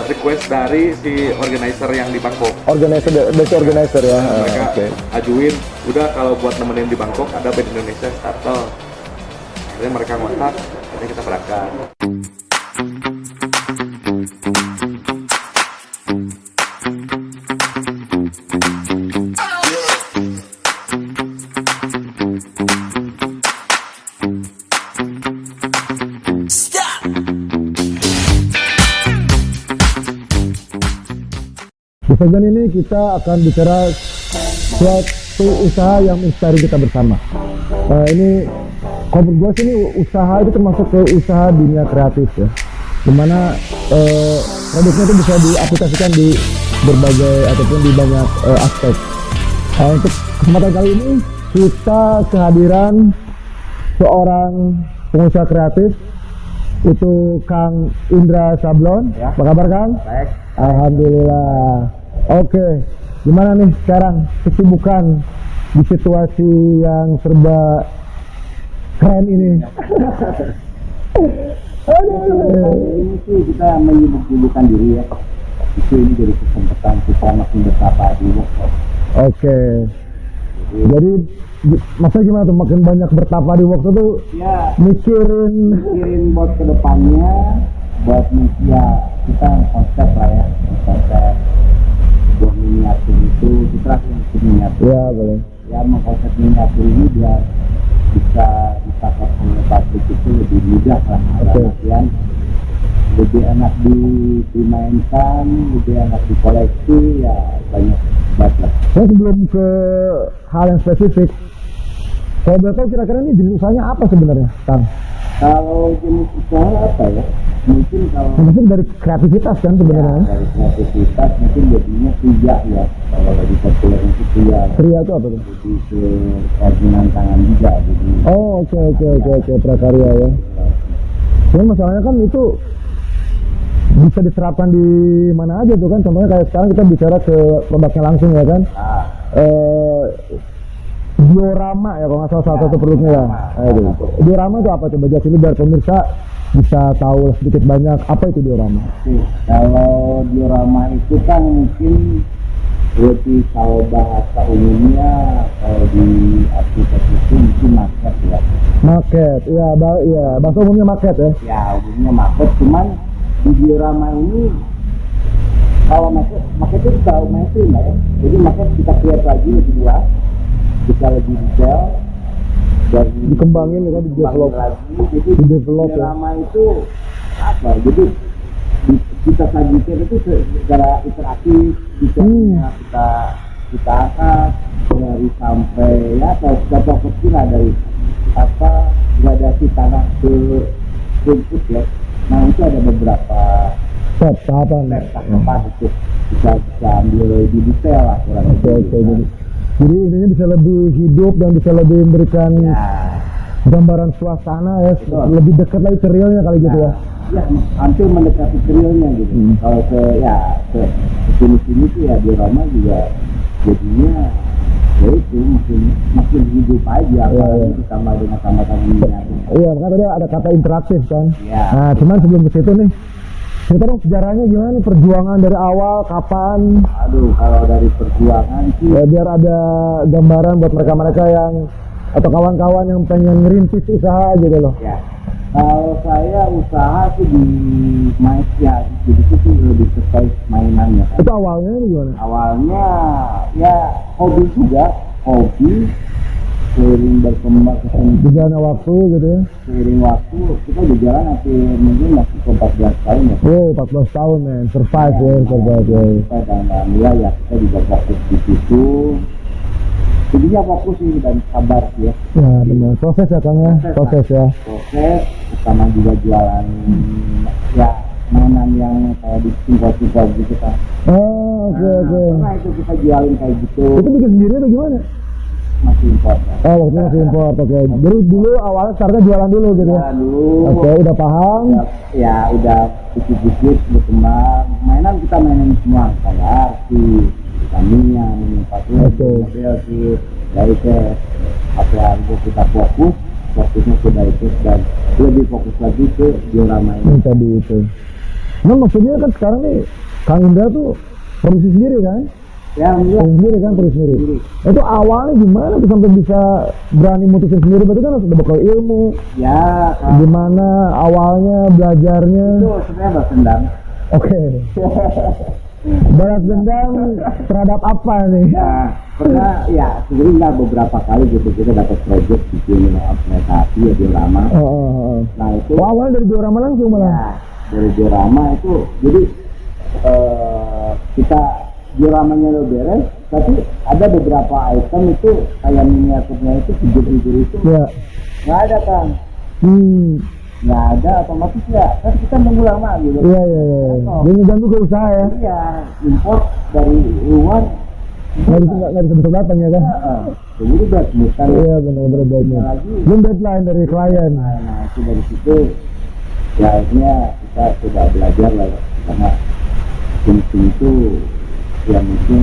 request dari si organizer yang di Bangkok. Organizer dari si organizer ya. Mereka Oke. ajuin, udah kalau buat nemenin di Bangkok ada band Indonesia Startle. Akhirnya mereka ngontak, akhirnya kita berangkat. Di segmen ini kita akan bicara suatu usaha yang menginspirasi kita bersama. Ini kalau menurut gue sih ini usaha itu termasuk ke usaha dunia kreatif ya, dimana produknya itu bisa diaplikasikan di berbagai ataupun di banyak aspek. Untuk kesempatan kali ini kita kehadiran seorang pengusaha kreatif, itu Kang Indra Sablon. Ya. Apa kabar, Kang? Baik. Alhamdulillah. Oke, gimana nih sekarang kesibukan di situasi yang serba keren ini? Ini sih kita menyibuk-sibukkan diri ya. Itu ini jadi kesempatan kita makin betapa di workshop. Oke. Jadi maksudnya gimana tuh, makin banyak bertapa di workshop tuh Ya, mikirin buat kedepannya, buat ya kita konsep lah ya, konsep sebuah miniatur itu kita langsung ke miniatur. ya boleh. Ya, mengkonsep miniatur ini biar bisa dipakai oleh pabrik itu lebih mudah lah. Oke. Artian lebih enak dimainkan, lebih enak dikoleksi, ya banyak banget lah. Nah, sebelum ke hal yang spesifik, kalau boleh tahu kira-kira ini jenis usahanya apa sebenarnya, Kang? Kalau jenis usaha apa ya? Mungkin kalau Mungkin dari kreativitas kan sebenarnya. dari kreativitas mungkin jadinya kria ya. Kalau lagi populer itu kria. Kria itu apa tuh? Jadi ke kerajinan tangan juga. Jadi Oh, oke, prakarya ya. Cuman masalahnya kan itu bisa diterapkan di mana aja tuh kan. Contohnya kayak sekarang kita bicara ke produknya langsung ya kan. Diorama ya kalau nggak salah salah satu produknya ya. Diorama itu apa, coba jelasin biar pemirsa bisa tahu sedikit banyak apa itu diorama. oke. Kalau diorama itu kan mungkin lebih kalau bahasa umumnya kalau di aplikasi itu mungkin market ya. Market, iya, bahasa umumnya market ya. Ya umumnya market, cuman di diorama ini kalau market itu bisa mainstream lah ya. Jadi market kita create lagi lebih luas, bisa lebih detail dan Dikembangin ya kan, di-develop. lagi. Jadi Di-develop ya. diorama itu apa? Jadi kita sajikan itu secara interaktif, detailnya kita angkat dari sampai ya contoh kecil lah dari apa gradasi tanah ke rumput ya. Nah itu ada beberapa Tahapan. tahapan itu. bisa ambil lebih detail lah kurang Oke, lebih. oke. Jadi intinya bisa lebih hidup dan bisa lebih memberikan Ya, gambaran suasana ya, Betul. lebih dekat lagi ke realnya kali gitu ya. ya hampir mendekati ke realnya gitu. Kalau ke sini tuh ya diorama juga jadinya ya itu makin hidup aja, apalagi ditambah dengan tambah-tambah miniatur. Iya, makanya tadi ada kata interaktif kan. Iya. Nah, cuman sebelum ke situ nih, cerita dong sejarahnya gimana nih, perjuangan dari awal, kapan? Aduh, kalau dari perjuangan sih Ya, biar ada gambaran buat mereka-mereka yang atau kawan-kawan yang pengen ngerintis usaha gitu loh. ya. Kalau saya usaha sih di main ya, jadi itu lebih terkait mainannya kan. Itu awalnya nih gimana? Awalnya ya hobi juga, hobi seiring berkembang Berjalannya waktu gitu ya. seiring waktu kita udah jalan hampir mungkin masih ke 14 tahun ya. Oh, 14 tahun men, survive ya, survive ya. Kita dan alhamdulillah ya kita juga fokus di situ. Jadinya fokus sih dan sabar sih ya. Ya, benar. Proses ya Kang ya, proses ya. Proses, sama juga jualan ya mainan yang kayak di simpel-simpel gitu kan. Oh, oke oke. Karena itu kita jualin kayak gitu Itu bikin sendiri atau gimana? masih import ya. Oh, waktu masih import, oke. Jadi dulu awalnya startnya jualan dulu gitu ya? Jualan dulu. Oke, udah paham. Ya udah dikit-dikit berkembang. Mainan kita mainin semua kayak arti, Tamiya, Mini 40, Oke. model sih, dari apa yang kita fokusnya ke diecast dan lebih fokus lagi ke diorama ini. Ini tadi itu. Nah, maksudnya kan sekarang nih, Kang Indra tuh produksi sendiri kan? Ya, alhamdulillah. Produksi sendiri kan, produksi sendiri. Itu awalnya gimana tuh sampai bisa berani mutusin sendiri? Berarti kan harus udah bekal ilmu. Ya, kalau Gimana awalnya belajarnya? itu sebenarnya balas dendam. Oke. Balas dendam terhadap apa nih? Ya, pernah ya sebenarnya beberapa kali gitu kita dapat project bikin aplikasi ya diorama. Oh. Nah itu Oh, awalnya dari diorama langsung malah? ya, dari diorama itu jadi kita dioramanya udah beres, tapi ada beberapa item itu kayak miniaturnya itu figur-figur itu Ya. nggak ada kan, nggak ada otomatis ya kan kita mengulang lagi gitu. Iya. Jadi ngeganggu ke usaha ya? Iya, import dari luar Nggak bisa besok datang ya kan? jadi udah bukan Iya benar-benar baiknya. lagi. Belum deadline dari klien. Nah itu dari situ ya akhirnya kita sudah belajar lah ya. Karena fungsi itu ya mungkin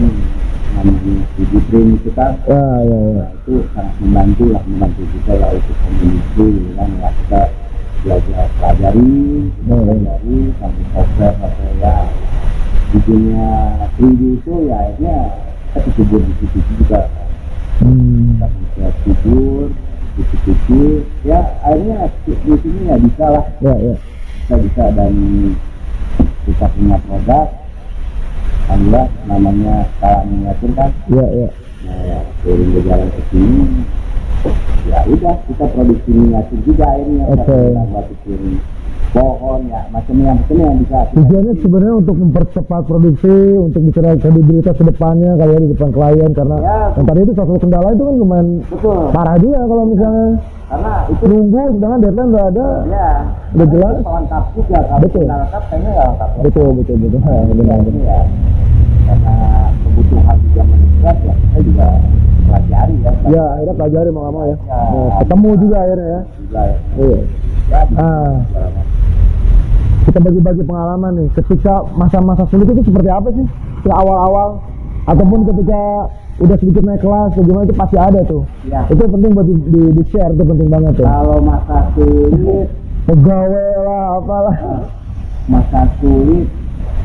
namanya studi print itu kan Ya. itu sangat membantu kita lah untuk komunikasi kan ya kita belajar pelajari sampai software sampai ya di dunia 3D itu ya akhirnya kita kecebur di situ juga kita bisa tidur dikit-dikit ya akhirnya di sini ya bisa lah Ya. kita bisa dan kita punya produk alhamdulillah namanya skala miniatur kan Ya. nah seiring berjalan ke sini ya udah kita produksi miniatur juga akhirnya Oke. kita buat bikin pohon ya macamnya yang bisa Tujuannya sebenarnya untuk mempercepat produksi, untuk bicara kredibilitas ke depannya kalau di depan klien karena Ya. yang tadi itu salah satu kendala itu kan lumayan betul parah juga kalau misalnya karena itu nunggu sedangkan deadline udah ada. ya Udah jelas. itu lengkap juga kalau Betul. nggak lengkap kayaknya nggak lengkap ya. Betul. Ya, benar. Ini ya karena kebutuhan di zaman sekarang ya kita juga pelajari ya Ya, akhirnya pelajari mau nggak mau ya. Ya. Nah, ketemu juga akhirnya ya. juga ya. Iya. Ya, Ah. Kita bagi-bagi pengalaman nih. Ketika masa-masa sulit itu seperti apa sih? Ketika awal-awal ataupun ketika udah sedikit naik kelas, bagaimana itu pasti ada tuh. Ya. Itu penting buat di share, itu penting banget tuh. Kalau masa sulit Pegawai lah, apalah. masa sulit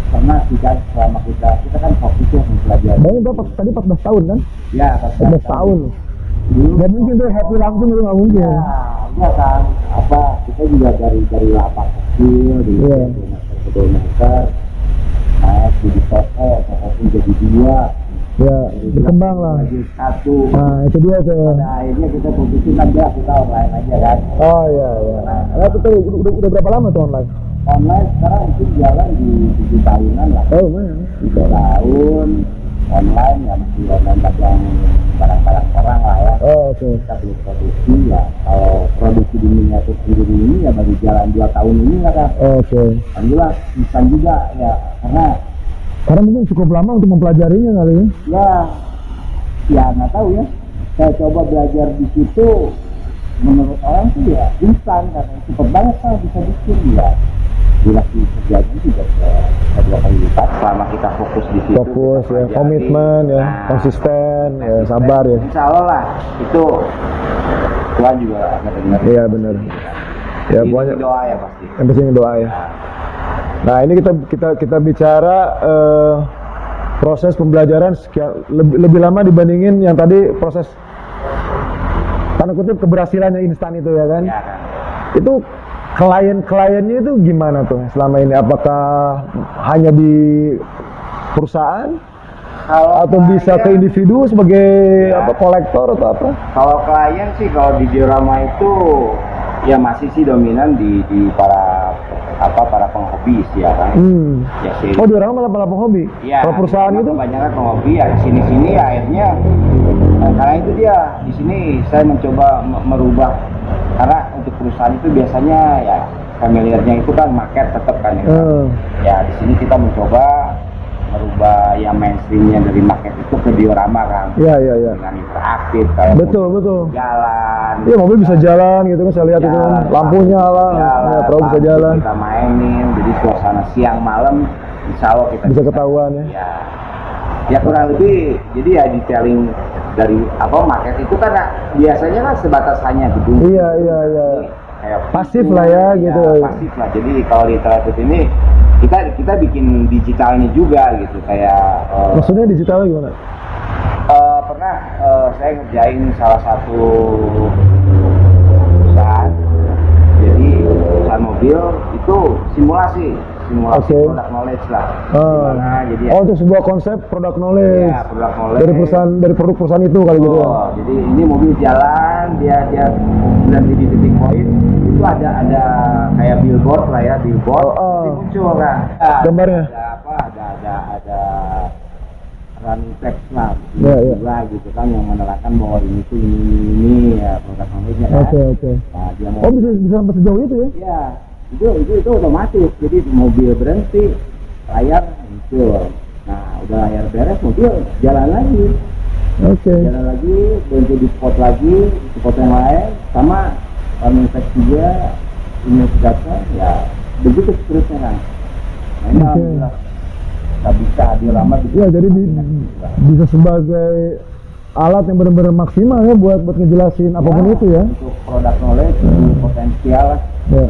pernah kita selama kita kan fokusnya mempelajari Bayangin berapa? Tadi 14 tahun kan? ya 14 tahun. dulu Gak mungkin tuh happy langsung itu gak mungkin. ya kan apa kita juga dari lapak kecil di Iya. kilometer naik jadi toko pun jadi 2 Ya, berkembang lah. jadi 1 Nah, itu dia tuh. pada akhirnya kita fokusin aja kita online aja kan Oh iya. Nah, itu tuh udah berapa lama tuh online? online sekarang mungkin jalan di 7 tahunan lah Oh, lumayan. 7 tahun online ya masih online dagang barang-barang orang lah ya Oh, oke. kita belum produksi ya kalau produksi di miniatur sendiri ini ya baru jalan 2 tahun ini lah kan Oke. alhamdulillah instan juga ya karena Karena mungkin cukup lama untuk mempelajarinya kali ya. Ya nggak tahu ya. Saya coba belajar di situ, menurut orang sih ya instan karena cepet banget kalau bisa bikin ya. Durasi kerjanya juga bisa 2 kali lipat selama kita fokus di situ. Fokus kita ya, pelajari. komitmen ya, Nah, konsisten ya, sabar ya. Insya Allah lah itu Tuhan juga akan dengar. Iya benar. Ya Ini pokoknya doa ya pasti. yang penting doa ya. Nah ini kita bicara proses pembelajaran lebih lama dibandingin yang tadi proses tanda kutip keberhasilannya instan itu ya kan. Ya kan. Itu klien-kliennya itu gimana tuh selama ini? Apakah hanya di perusahaan atau bisa ke individu sebagai Ya. kolektor atau apa? Kalau klien sih kalau di diorama itu ya masih sih dominan di para penghobi sih ya kan. Ya sih. Oh diorama malah penghobi. Iya, Kalau perusahaan itu? kebanyakan penghobi ya sini ya akhirnya karena itu dia di sini saya mencoba merubah karena untuk perusahaan itu biasanya ya familiarnya itu kan market tetap kan ya. Ya di sini kita mencoba merubah yang mainstreamnya dari market itu ke diorama kan. Iya. Dengan interaktif kayak Betul. jalan. Iya mobil bisa jalan gitu kan, saya lihat itu Jalan, lampunya lah, ya, perahu bisa lampu jalan, kita mainin jadi suasana siang malam insya Allah kita bisa ketahuan ya. ya kurang lebih jadi ya detailing dari market itu kan biasanya kan sebatas hanya gedung. Iya. Kayak Pasif pintu, lah ya, gitu. pasif lah. Jadi kalau di interaktif ini kita bikin digitalnya juga gitu kayak Maksudnya digitalnya gimana? pernah saya ngerjain salah satu perusahaan. Jadi perusahaan mobil itu simulasi Oke. product knowledge lah. Gimana, jadi Oh itu sebuah konsep product knowledge, ya, product knowledge dari produk-perusahaan itu kali gitu ya. Jadi ini mobil jalan, dia berhenti di titik poin, itu ada kayak billboard lah ya, billboard. Nanti muncul kan. Gambarnya? Ada running text lah, Iya. gitu kan yang menerangkan bahwa ini tuh ini ya product knowledge-nya kan. Oke. Nah, dia mau Oh bisa sampai sejauh itu ya? ya itu otomatis. Jadi mobil berhenti, layar muncul. Nah udah layar beres, mobil jalan lagi. Oke. Jalan lagi, berhenti di spot yang lain, sama running text juga, image data, ya begitu seterusnya kan. Nah ini alhamdulillah kita bisa diorama bisa. Ya jadi bisa sebagai alat yang benar-benar maksimal ya buat ngejelasin apapun itu ya. Untuk product knowledge, untuk potensial lah. Ya.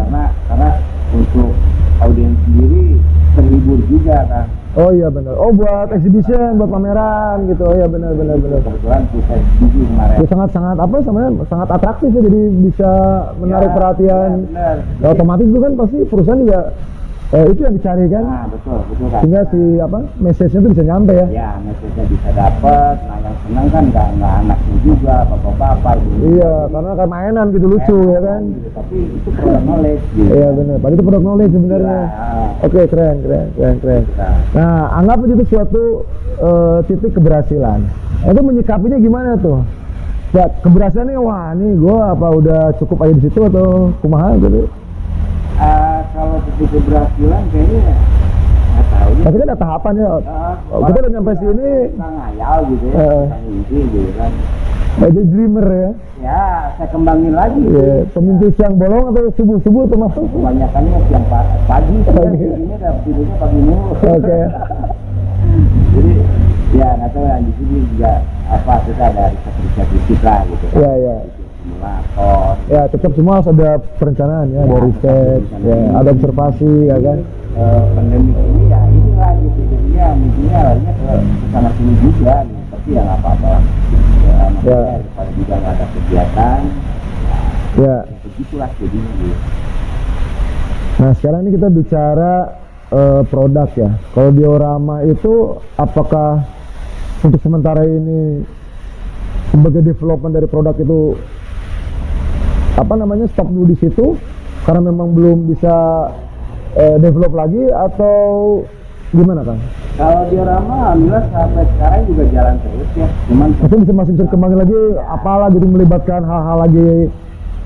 Karena untuk audiens sendiri terhibur juga kan. Oh iya benar. Oh buat exhibition, buat pameran gitu. Oh iya benar. Kebetulan kita gigi kemarin. Ya, sangat atraktif ya, jadi bisa menarik Ya, perhatian. benar. Ya, otomatis itu kan pasti perusahaan juga itu yang dicari kan. Nah betul kan. Sehingga si message-nya itu bisa nyampe ya. Ya message-nya bisa dapat. Nah yang senang kan nggak anaknya juga, bapak-bapak gitu. Iya, karena kayak mainan gitu lucu ya kan. Gitu. Tapi itu product knowledge gitu. Iya benar. Padahal itu produk knowledge sebenarnya. Oke, keren. Nah, anggap itu suatu titik keberhasilan. Itu menyikapinya gimana tuh? Ya, keberhasilannya wah nih gue apa udah cukup aja di situ atau kumaha gitu? Kalau titik keberhasilan kayaknya nggak tahu ya. Tapi kan ada tahapan ya. Kita udah nyampe sini. Kita ngayal gitu ya, kita mimpi gitu kan. Jadi dreamer ya. Ya, saya kembangin lagi. Iya, pemimpi siang bolong atau subuh termasuk? Kebanyakannya siang pagi ini udah tidurnya pagi mulu. Oke. Jadi ya nggak tahu ya di sini juga kita ada riset dikit lah gitu. Iya. Simulator. Ya tetap semua harus ada perencanaan ya, ada riset, ya, ada observasi ya kan. Pandemi ini ya inilah gitu, jadinya mungkinnya larinya ke sana sini juga gitu. Tapi ya nggak apa-apa lah. Ya. Daripada juga nggak ada kegiatan. Ya. Begitulah jadinya gitu. Nah sekarang ini kita bicara produk ya. Kalau diorama itu apakah untuk sementara ini sebagai development dari produk itu stop dulu di situ karena memang belum bisa develop lagi atau gimana kan? Kalau diorama alhamdulillah sampai sekarang juga jalan terus ya. Cuman masih bisa kembangin lagi apalah gitu, melibatkan hal-hal lagi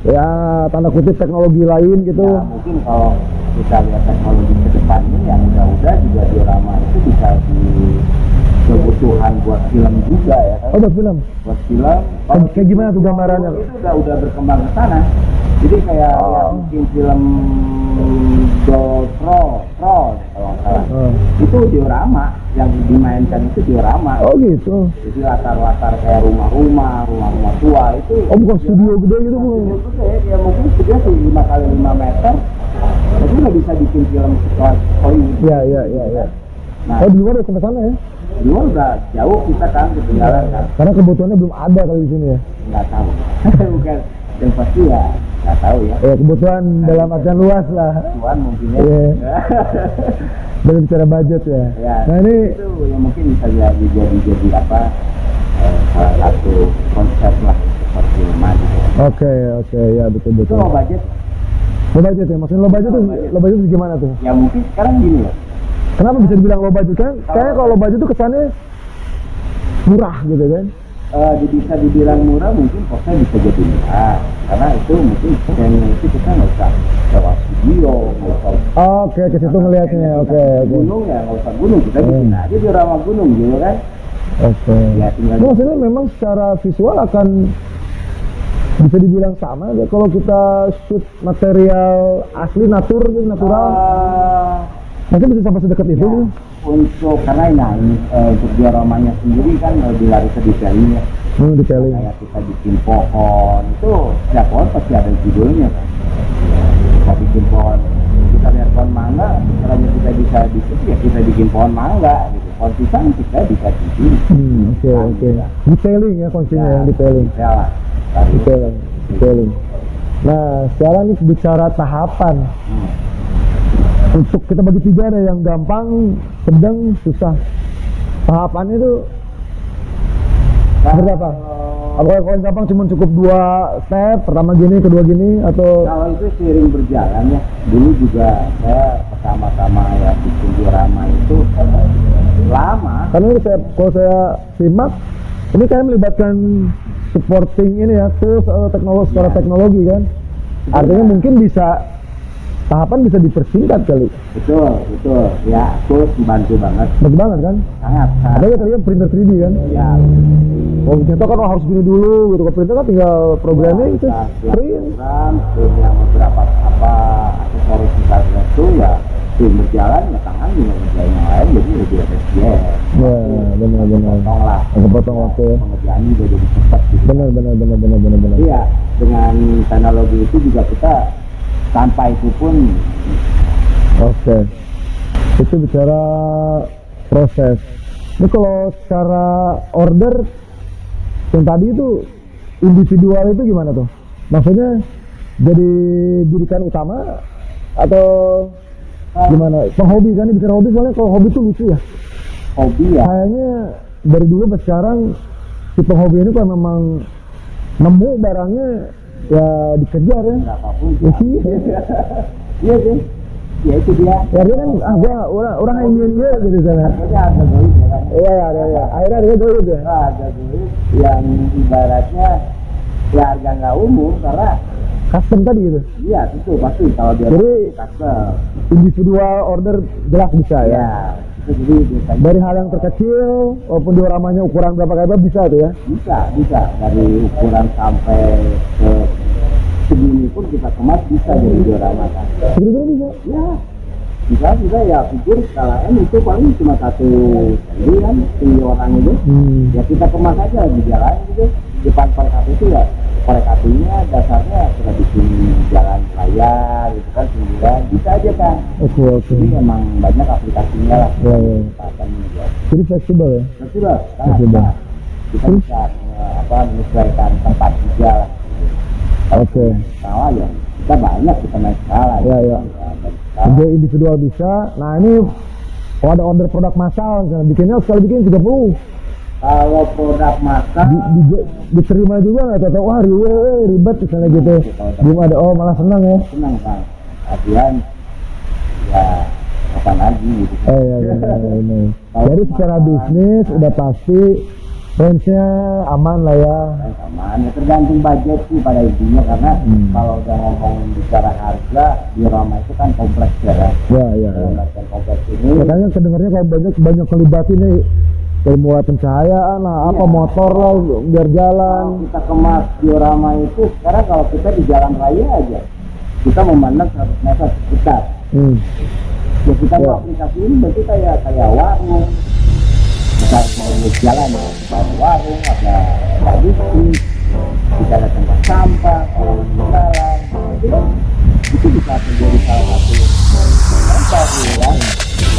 ya tanda kutip teknologi lain gitu. ya, mungkin kalau kita lihat teknologi ke depannya yang udah juga diorama itu bisa bukan buat film juga ya kan. Oh, buat film. Buat film. Kayak gimana tuh gambarannya? Itu udah berkembang ke sana. Jadi kayak ya, mungkin film Troll kalau nggak salah. Itu diorama yang dimainkan itu diorama. Oh gitu. Jadi latar-latar kayak rumah-rumah tua itu. Oh, bukan studio gede gitu bu? Studio gede, ya mungkin studio sih 5 kali 5 meter. Tapi nggak bisa bikin film sekelas Hollywood. Iya. Nah, Oh, di luar udah sampai sana ya? di luar udah jauh kita kan ketinggalan kan. Karena kebutuhannya belum ada kali di sini ya. Nggak tahu. Bukan yang pasti ya nggak tahu ya. Ya kebutuhan dalam artian luas lah. Tuhan mungkin ya. Iya. Dari bicara budget ya. Ya, Nah ini itu yang mungkin bisa jadi apa salah satu konsep lah perfilman gitu. oke ya betul. Itu low budget Low budget ya, maksudnya low budget tuh, low budget tuh gimana tuh? ya mungkin sekarang gini loh. Kenapa bisa dibilang low budget kan? Kayaknya kalau low budget tuh kesannya murah gitu kan? Bisa dibilang murah, mungkin kosnya bisa jadi murah karena itu mungkin scannya itu kita nggak usah sewa studio, nggak usah Oke, ke situ ngelihatnya. Oke. gunung ya nggak usah gunung, kita bikin aja diorama gunung gitu kan. Oke. Ya tinggal Nah, maksudnya memang secara visual akan bisa dibilang sama ya kalau kita shoot material asli natural. Mungkin bisa sampai sedekat itu. Ya, untuk karena ini untuk dioramanya sendiri kan lebih lari ke detailing ya. Detailing. Kayak kita bikin pohon itu, ya pohon pasti ada judulnya kan. Kita bikin pohon, kita lihat pohon mangga, caranya kita bisa bikin ya kita bikin pohon mangga gitu. Pohon pisang kita bisa bikin. Oke. Detailing ya kuncinya yang detailing. Ya lah. Detailing. Nah, sekarang ini bicara tahapan. Untuk kita bagi 3 ada yang gampang, sedang, susah. Tahapannya itu seperti apa? Apakah kalau yang gampang cuma cukup 2 step, pertama gini, kedua gini, atau? Kalau itu seiring berjalan ya. Dulu juga saya pertama-tama ya bikin diorama itu lama. Karena ini kalau saya simak, ini kayak melibatkan supporting ini ya, tools atau teknologi secara teknologi kan. Artinya mungkin tahapan bisa dipersingkat kali. Betul. Ya, terus membantu banget. Bagus banget kan? Sangat. Ada ya tadi printer 3D kan? Ya. Kalau contoh kan harus gini dulu gitu. Kalau printer kan tinggal programming itu print. Terus yang beberapa aksesoris itu ya tim berjalan ya tangan juga ngerjain yang lain jadi lebih efisien. Ya, benar. Potong lah. Potong waktu ya. Pengerjaan juga jadi cepat gitu. Benar. Iya, dengan teknologi itu juga kita tanpa itu pun. Oke. Itu bicara proses. Ini kalau secara order yang tadi itu individual itu gimana tuh? Maksudnya jadi dirikan utama atau gimana? Penghobi kan, ini bicara hobi soalnya kalau hobi itu lucu ya. Hobi ya. Kayaknya dari dulu sampai sekarang si penghobi ini kan memang nemu barangnya ya dikejar ya. Berapapun. Ya sih. Iya sih. Ya itu dia. Ya dia kan orang yang ingin dia gitu sana. Harganya harga duit ya kan. Iya. Akhirnya dia duit ya. Harga duit yang ibaratnya ya harga nggak umum karena Custom tadi gitu. iya itu pasti kalau dia Jadi custom. individual order jelas bisa ya. Ya itu jadi biasanya Dari hal yang terkecil walaupun dioramanya ukuran berapa kali bisa tuh ya. bisa dari ukuran sampai ke segini pun kita kemas bisa jadi diorama kan. Segini bisa. Ya bisa juga ya figur skala M itu paling cuma 1 senti kan si orang itu. Ya kita kemas aja di jalan gitu depan korek itu ya korek apinya dasarnya kita bikin jalan raya gitu kan pinggiran bisa aja kan. Oke. Jadi emang banyak aplikasinya lah. Ya. Juga. Jadi fleksibel ya. Betul lah, sangat. Kita bisa menyesuaikan tempat juga lah. Oke. Skala ya kita banyak kita naik skala. Ya. Jadi individual bisa. Nah ini kalau ada order produk massal misalnya bikinnya sekali bikin 30. Kalau produk massal diterima juga nggak tahu wah ribet misalnya gitu. Belum ada malah senang ya. Senang kan. Artian ya kapan lagi gitu. Iya. Jadi secara bisnis udah pasti range-nya aman lah ya. Aman ya tergantung budget sih pada intinya karena kalau udah ngomong bicara harga diorama itu kan kompleks ya kan. Ya. Kompleks ini. Makanya kedengarnya kalau banyak kelibatin nih Dari mulai pencahayaan lah, apa Iya. motor lah, biar jalan. Kalau kita kemas diorama itu, sekarang kalau kita di jalan raya aja, kita memandang 100 meter sekitar. Ya kita Ya. mau aplikasi ini berarti kayak warung. Kita mau jalan ya, ada warung, ada bisnis, bisa ada tempat sampah, orang jalan. Itu bisa menjadi salah satu contoh gitu ya.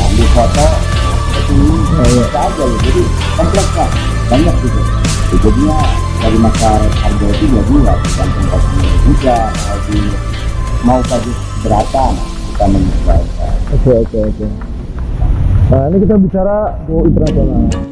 Ambil foto, ini bisa aja ya. Jadi kompleks lah, banyak gitu. Jadinya dari masyarakat harga itu jadi ya tergantung pastinya juga mau bagi berapa kita menyesuaikan. Oke. Nah, ini kita bicara go internasional.